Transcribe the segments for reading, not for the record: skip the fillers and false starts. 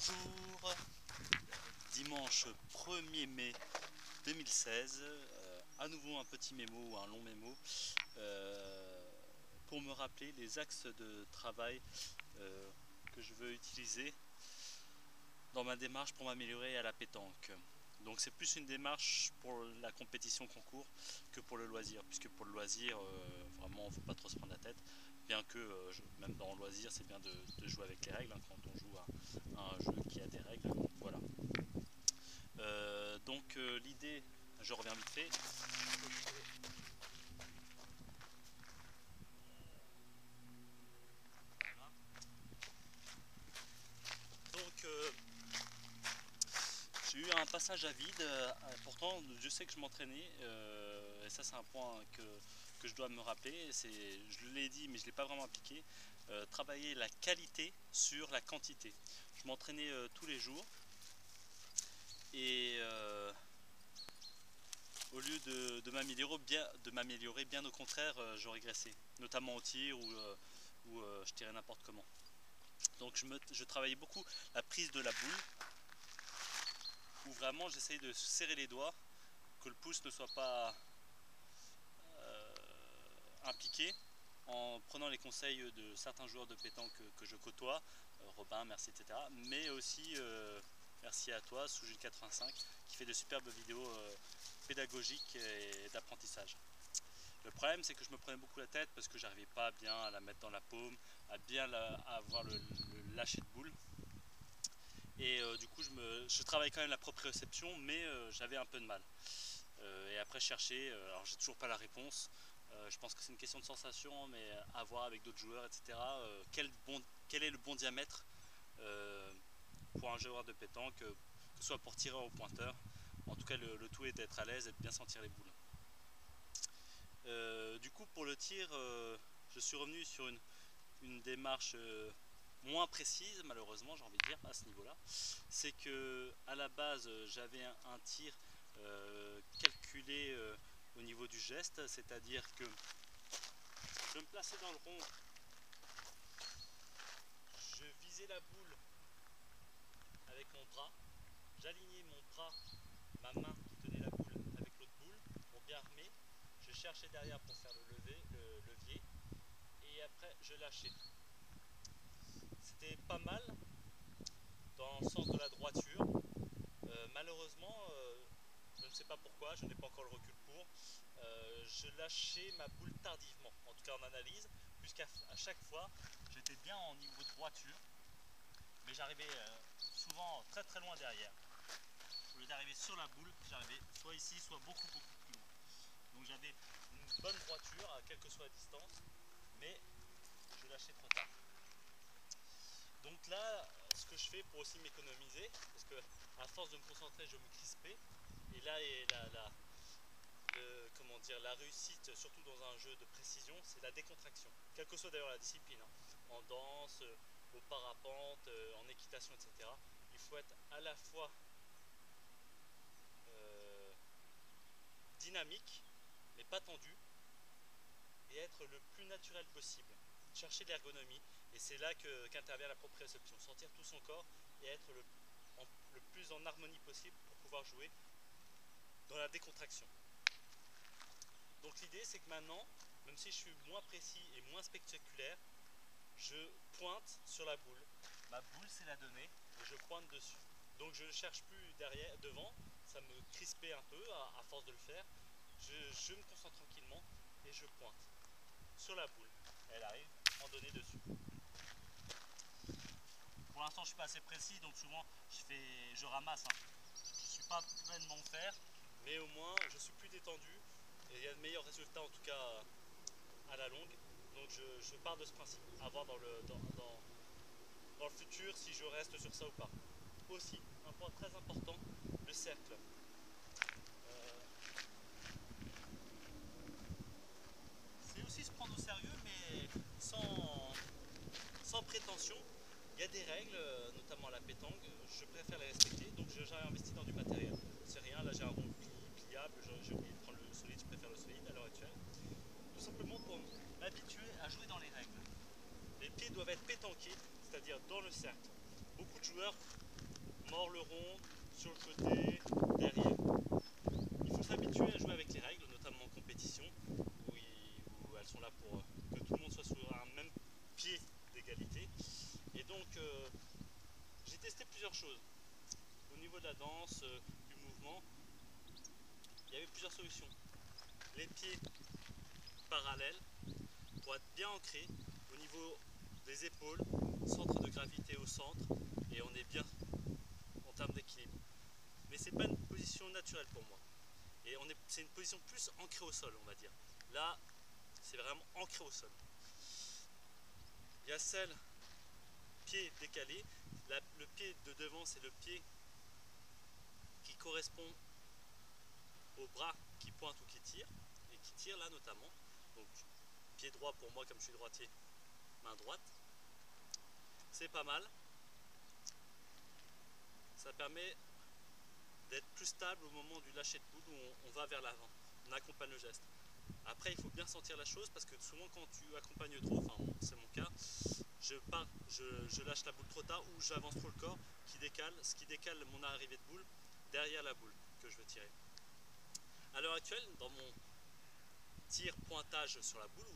Bonjour, dimanche 1er mai 2016, à nouveau un petit mémo ou un long mémo pour me rappeler les axes de travail que je veux utiliser dans ma démarche pour m'améliorer à la pétanque. Donc c'est plus une démarche pour la compétition concours que pour le loisir, puisque pour le loisir, vraiment, il ne faut pas trop se prendre la tête, bien que même dans le loisir, c'est bien de jouer avec les règles, hein, quand on joue à un jeu qui a des règles. Voilà. Donc l'idée, je reviens vite fait. Voilà. Donc j'ai eu un passage à vide, pourtant je sais que je m'entraînais, et ça c'est un point que je dois me rappeler, je l'ai dit mais je ne l'ai pas vraiment appliqué, travailler la qualité sur la quantité. Je m'entraînais tous les jours et au lieu de m'améliorer, bien au contraire, je régressais, notamment au tir où je tirais n'importe comment. Donc je travaillais beaucoup la prise de la boule, où vraiment j'essayais de serrer les doigts, que le pouce ne soit pas impliqué, en prenant les conseils de certains joueurs de pétanque que je côtoie, Robin, merci, etc. Mais aussi merci à toi, Soujil85, qui fait de superbes vidéos pédagogiques et d'apprentissage. Le problème, c'est que je me prenais beaucoup la tête parce que j'arrivais pas bien à la mettre dans la paume, à bien avoir le lâcher de boule. Et du coup, je travaille quand même la proprioception, mais j'avais un peu de mal. Et après, chercher, alors j'ai toujours pas la réponse. Je pense que c'est une question de sensation, mais à voir avec d'autres joueurs, etc. Quel est le bon diamètre pour un joueur de pétanque, que ce soit pour tirer au pointeur. En tout cas, le tout est d'être à l'aise et de bien sentir les boules. Du coup, pour le tir, je suis revenu sur une démarche moins précise, malheureusement, j'ai envie de dire, à ce niveau-là. C'est que à la base, j'avais un tir calculé au niveau du geste, c'est-à-dire que je me plaçais dans le rond, je visais la boule avec mon bras, j'alignais mon bras, ma main qui tenait la boule avec l'autre boule, pour bien armer, je cherchais derrière pour faire le levier, et après je lâchais. C'était pas mal dans le sens de la droiture. Malheureusement, je ne sais pas pourquoi, je n'ai pas encore le recul pour, je lâchais ma boule tardivement, en tout cas en analyse, puisqu'à chaque fois j'étais bien en niveau de droiture, mais j'arrivais souvent très très loin derrière. Au lieu d'arriver sur la boule, j'arrivais soit ici, soit beaucoup plus loin. Donc j'avais une bonne droiture, quelle que soit la distance, mais je lâchais trop tard. Donc là, ce que je fais pour aussi m'économiser, parce que à force de me concentrer, je me crispais, et là est la réussite, surtout dans un jeu de précision, c'est la décontraction, quelle que soit d'ailleurs la discipline, hein, en danse, au parapente, en équitation, etc. Il faut être à la fois dynamique, mais pas tendu, et être le plus naturel possible. Chercher l'ergonomie, et c'est là qu'intervient la proprioception, sentir tout son corps et être le plus en harmonie possible pour pouvoir jouer dans la décontraction. Donc l'idée, c'est que maintenant, même si je suis moins précis et moins spectaculaire, je pointe sur la boule. Ma boule, c'est la donnée, et je pointe dessus. Donc je ne cherche plus devant, ça me crispait un peu à force de le faire. Je me concentre tranquillement et je pointe sur la boule. Elle arrive en donnée dessus. Pour l'instant, je ne suis pas assez précis, donc souvent je ramasse. Hein. Je ne suis pas pleinement faire, mais au moins je suis plus détendu et il y a de meilleurs résultats, en tout cas à la longue. Donc je pars de ce principe, à voir dans le futur si je reste sur ça ou pas. Aussi, un point très important, le cercle. C'est aussi se prendre au sérieux, mais sans prétention. Il y a des règles, notamment à la pétanque, je préfère les respecter, donc j'ai investi dans du matériel. C'est rien, là j'ai un rond pliable, j'ai oublié de prendre le solide, je préfère le solide à l'heure actuelle. Tout simplement pour m'habituer à jouer dans les règles. Les pieds doivent être pétanqués, c'est-à-dire dans le cercle. beaucoup de joueurs mordent le rond sur le côté, derrière. Il faut s'habituer à jouer avec les règles, notamment en compétition, où elles sont là pour que tout le monde soit sur un même pied d'égalité. Et donc, j'ai testé plusieurs choses. Au niveau de la danse, du mouvement, il y avait plusieurs solutions. Les pieds parallèles pour être bien ancrés au niveau des épaules, centre de gravité au centre, et on est bien en termes d'équilibre. Mais c'est pas une position naturelle pour moi. Et c'est une position plus ancrée au sol, on va dire. Là, c'est vraiment ancré au sol. Il y a celle pied décalé. Le pied de devant, c'est le pied qui correspond au bras qui pointe ou qui tire, et qui tire là notamment. Donc pied droit pour moi, comme je suis droitier, main droite. C'est pas mal. Ça permet d'être plus stable au moment du lâcher de boule où on va vers l'avant. On accompagne le geste. Après, il faut bien sentir la chose parce que souvent quand tu accompagnes trop, enfin c'est mon cas, je lâche la boule trop tard ou j'avance trop le corps, ce qui décale mon arrivée de boule derrière la boule que je veux tirer. À l'heure actuelle, dans mon tir pointage sur la boule,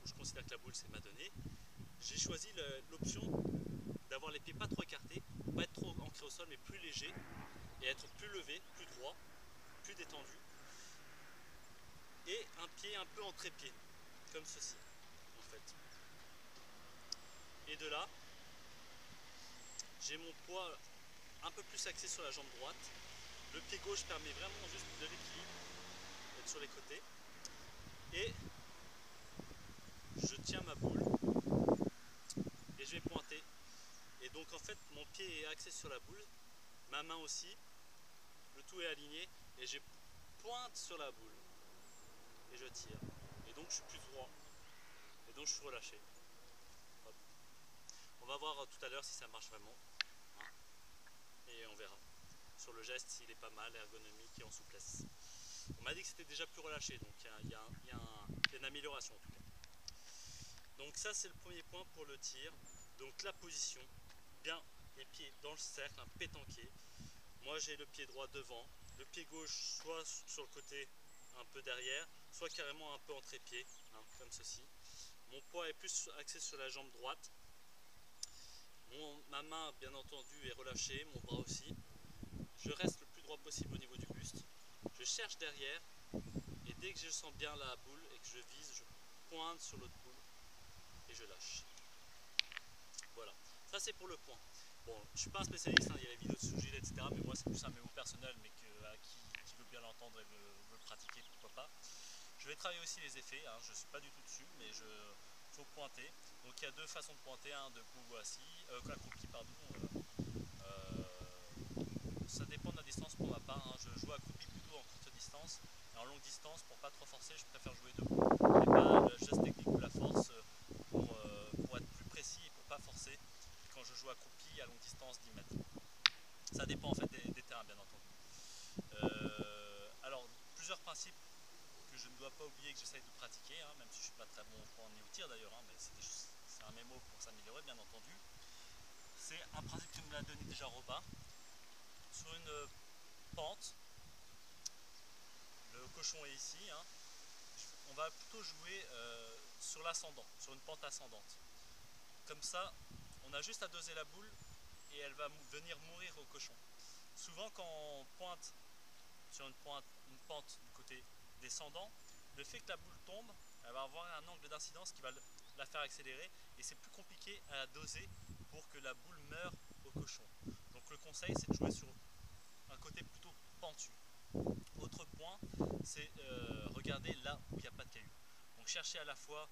où je considère que la boule c'est ma donnée, j'ai choisi l'option d'avoir les pieds pas trop écartés, pas être trop ancré au sol mais plus léger et être plus levé, plus droit, plus détendu, et un pied un peu en trépied, comme ceci en fait. Et de là, j'ai mon poids un peu plus axé sur la jambe droite. Le pied gauche permet vraiment juste de l'équilibre, d'être sur les côtés. Et je tiens ma boule et je vais pointer. Et donc en fait mon pied est axé sur la boule, ma main aussi, le tout est aligné et je pointe sur la boule. Et je tire. Et donc je suis plus droit. Et donc je suis relâché. Hop. On va voir tout à l'heure si ça marche vraiment. Hein, et on verra. Sur le geste s'il est pas mal, ergonomique et en souplesse. On m'a dit que c'était déjà plus relâché, donc il y a une amélioration en tout cas. Donc ça c'est le premier point pour le tir. Donc la position, bien les pieds dans le cercle, un pétanqué. Moi j'ai le pied droit devant, le pied gauche soit sur le côté un peu derrière, soit carrément un peu en trépied, hein, comme ceci. Mon poids est plus axé sur la jambe droite. Ma main bien entendu est relâchée, mon bras aussi. Je reste le plus droit possible au niveau du buste. Je cherche derrière et dès que je sens bien la boule et que je vise, je pointe sur l'autre boule et je lâche. Voilà, ça c'est pour le point. Bon, je suis pas un spécialiste, hein, il y a les vidéos de sous gilet, etc. Mais moi c'est plus un mémo personnel, mais qui veut bien l'entendre et veut le pratiquer, pourquoi pas. Je vais travailler aussi les effets, hein, je ne suis pas du tout dessus, mais il faut pointer. Donc il y a deux façons de pointer, hein, debout ou assis, accroupi, pardon. Ça dépend de la distance pour ma part, hein. Je joue accroupi plutôt en courte distance, et en longue distance, pour pas trop forcer, je préfère jouer debout. Et pas le geste technique ou la force pour être plus précis et pour pas forcer quand je joue accroupi à longue distance 10 mètres. Ça dépend en fait des terrains bien entendu. Alors plusieurs principes que je ne dois pas oublier que j'essaye de pratiquer, hein, même si je ne suis pas très bon au point ni au tir d'ailleurs, hein, mais c'est un mémo pour s'améliorer bien entendu. C'est un principe que me l'a donné déjà Robin. Sur une pente, le cochon est ici, hein, on va plutôt jouer sur l'ascendant, sur une pente ascendante. Comme ça, on a juste à doser la boule et elle va venir mourir au cochon. Souvent quand on pointe sur une pente du côté descendant, le fait que la boule tombe, elle va avoir un angle d'incidence qui va la faire accélérer et c'est plus compliqué à doser pour que la boule meure au cochon. Donc le conseil c'est de jouer sur un côté plutôt pentu. Autre point, c'est regarder là où il n'y a pas de cailloux. Donc chercher à la fois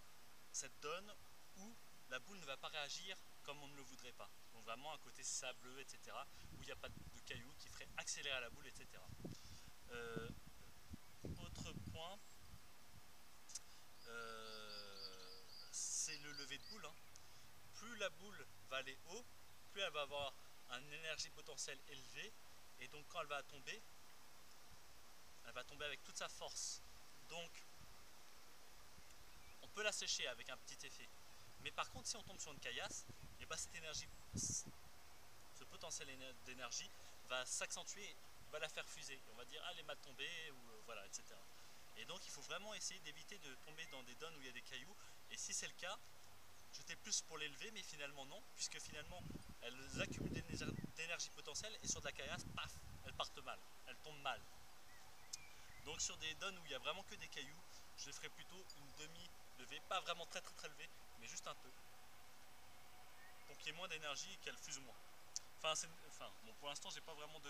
cette donne où la boule ne va pas réagir comme on ne le voudrait pas. Donc vraiment un côté sableux, etc. où il n'y a pas de cailloux qui ferait accélérer la boule, etc. Autre point, c'est le lever de boule. Hein. Plus la boule va aller haut, plus elle va avoir une énergie potentielle élevée, et donc quand elle va tomber avec toute sa force. Donc on peut la sécher avec un petit effet. Mais par contre si on tombe sur une caillasse, et ben cette énergie potentiel d'énergie va s'accentuer, va la faire fuser. Et on va dire, ah, elle est mal tombée, ou voilà, etc. Et donc il faut vraiment essayer d'éviter de tomber dans des zones où il y a des cailloux. Et si c'est le cas, j'étais plus pour l'élever, mais finalement non, puisque finalement elles accumulent d'énergie potentielle et sur de la caillasse, paf, elles partent mal, elles tombent mal. Donc sur des zones où il n'y a vraiment que des cailloux, je ferai plutôt une demi-levée, pas vraiment très levée, mais juste un peu, pour qu'il y ait moins d'énergie et qu'elle fuse moins. Enfin, bon, pour l'instant j'ai pas vraiment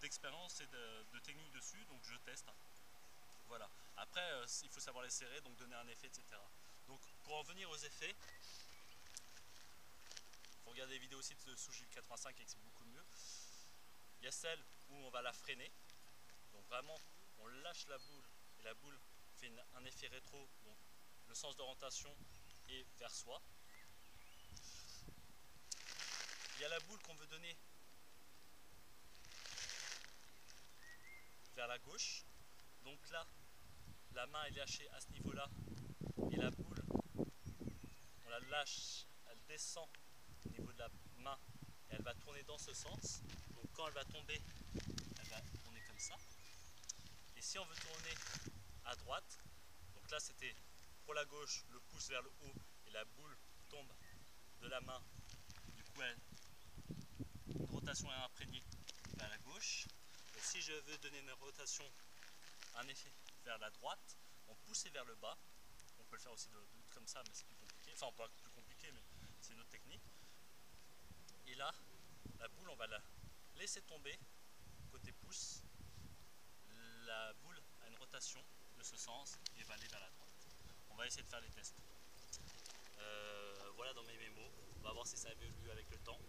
d'expérience et de technique dessus, donc je teste. Voilà. Après, il faut savoir les serrer, donc donner un effet, etc. Donc pour en venir aux effets, il faut regarder les vidéos aussi de sous Gilles 85 et que c'est beaucoup mieux. Il y a celle où on va la freiner, donc vraiment on lâche la boule et la boule fait un effet rétro, donc le sens d'orientation est vers soi. Il y a la boule qu'on veut donner vers la gauche, donc là la main est lâchée à ce niveau là et la boule on la lâche, elle descend au niveau de la main et elle va tourner dans ce sens. Donc quand elle va tomber, elle va tourner comme ça. Et si on veut tourner à droite, donc là c'était pour la gauche, le pouce vers le haut et la boule tombe de la main. Du coup une rotation est imprégnée vers la gauche. Et si je veux donner une rotation, un effet vers la droite, on pousse vers le bas. On peut le faire aussi comme ça, mais c'est plus compliqué. Enfin, pas plus compliqué, mais c'est une autre technique. Et là, la boule, on va la laisser tomber côté pouce. La boule a une rotation de ce sens et va aller vers la droite. On va essayer de faire les tests. Voilà dans mes mémos. On va voir si ça évolue avec le temps.